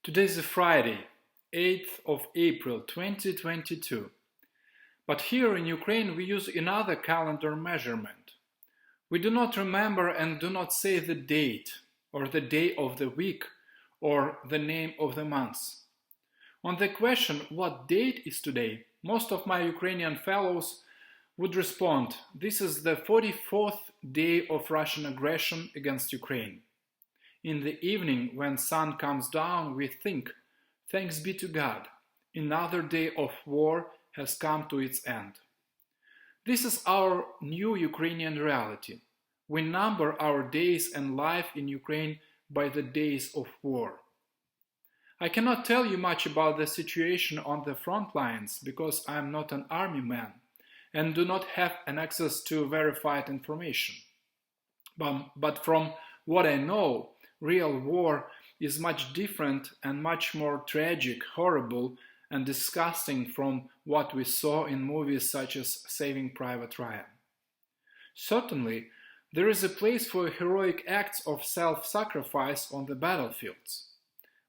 Today is Friday, 8th of April 2022. But here in Ukraine we use another calendar measurement. We do not remember and do not say the date, or the day of the week, or the name of the month. On the question, what date is today, most of my Ukrainian fellows would respond, this is the 44th day of Russian aggression against Ukraine. In the evening, when sun comes down, we think, thanks be to God, another day of war has come to its end. This is our new Ukrainian reality. We number our days and life in Ukraine by the days of war. I cannot tell you much about the situation on the front lines because I am not an army man and do not have an access to verified information. But from what I know, real war is much different and much more tragic, horrible, and disgusting from what we saw in movies such as Saving Private Ryan. Certainly, there is a place for heroic acts of self-sacrifice on the battlefields.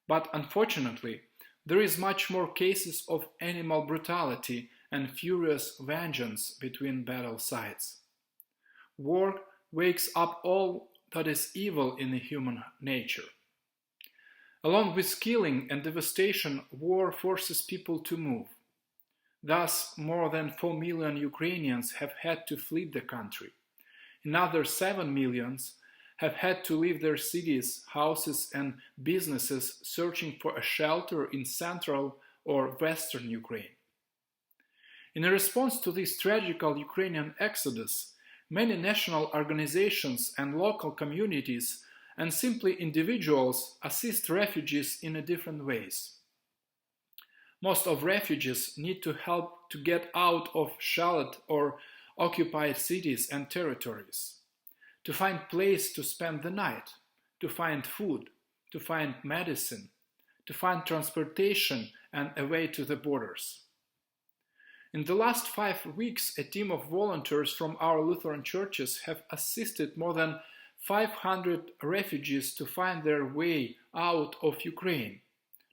But unfortunately, there is much more cases of animal brutality and furious vengeance between battle sides. War wakes up all that is evil in the human nature. Along with killing and devastation, war forces people to move. Thus, more than 4 million Ukrainians have had to flee the country. Another 7 million have had to leave their cities, houses and businesses searching for a shelter in central or western Ukraine. In response to this tragical Ukrainian exodus, many national organizations and local communities and simply individuals assist refugees in different ways. Most of refugees need to help to get out of shelled or occupied cities and territories, to find place to spend the night, to find food, to find medicine, to find transportation and a way to the borders. In the last 5 weeks, a team of volunteers from our Lutheran churches have assisted more than 500 refugees to find their way out of Ukraine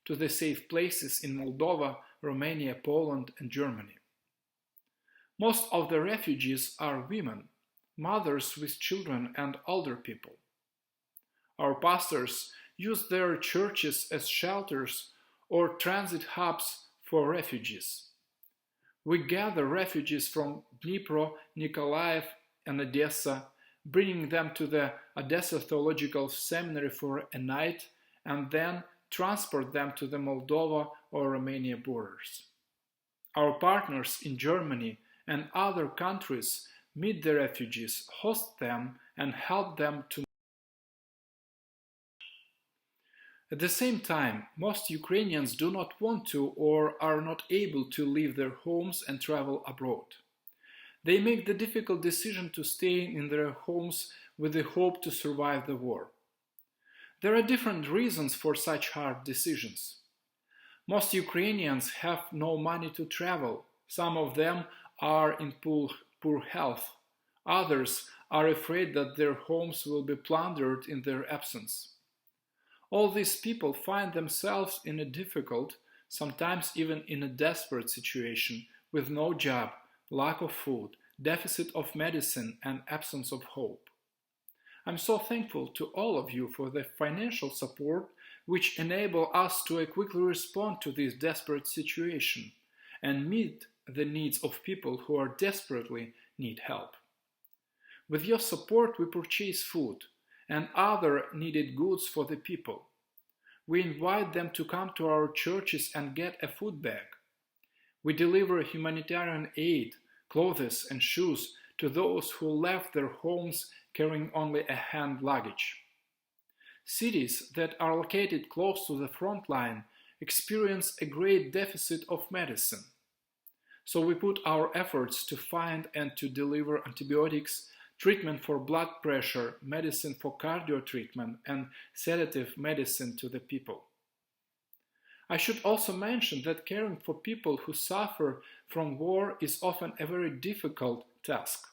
to the safe places in Moldova, Romania, Poland and Germany. Most of the refugees are women, mothers with children and older people. Our pastors use their churches as shelters or transit hubs for refugees. We gather refugees from Dnipro, Nikolaev and Odessa, bringing them to the Odessa Theological Seminary for a night and then transport them to the Moldova or Romania borders. Our partners in Germany and other countries meet the refugees, host them and help them to. At the same time, most Ukrainians do not want to or are not able to leave their homes and travel abroad. They make the difficult decision to stay in their homes with the hope to survive the war. There are different reasons for such hard decisions. Most Ukrainians have no money to travel. Some of them are in poor health. Others are afraid that their homes will be plundered in their absence. All these people find themselves in a difficult, sometimes even in a desperate situation, with no job, lack of food, deficit of medicine and absence of hope. I'm so thankful to all of you for the financial support which enable us to quickly respond to this desperate situation and meet the needs of people who are desperately need help. With your support we purchase food and other needed goods for the people. We invite them to come to our churches and get a food bag. We deliver humanitarian aid, clothes and shoes to those who left their homes carrying only a hand luggage. Cities that are located close to the front line experience a great deficit of medicine. So we put our efforts to find and to deliver antibiotics, treatment for blood pressure, medicine for cardio treatment, and sedative medicine to the people. I should also mention that caring for people who suffer from war is often a very difficult task.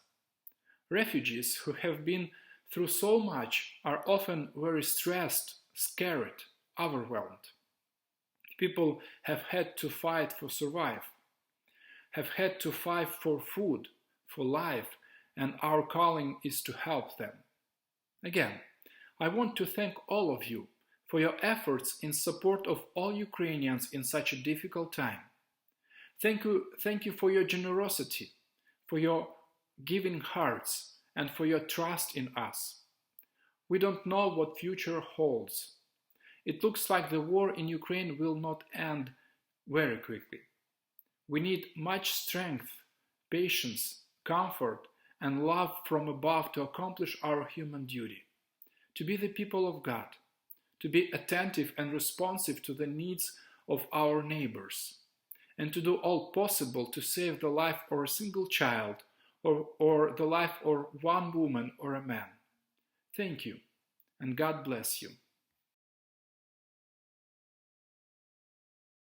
Refugees who have been through so much are often very stressed, scared, overwhelmed. People have had to fight for survive, have had to fight for food, for life, and our calling is to help them. Again, I want to thank all of you for your efforts in support of all Ukrainians in such a difficult time. Thank you for your generosity, for your giving hearts, and for your trust in us. We don't know what future holds. It looks like the war in Ukraine will not end very quickly. We need much strength, patience, comfort, and love from above to accomplish our human duty, to be the people of God, to be attentive and responsive to the needs of our neighbors, and to do all possible to save the life of a single child or the life of one woman or a man. Thank you, and God bless you.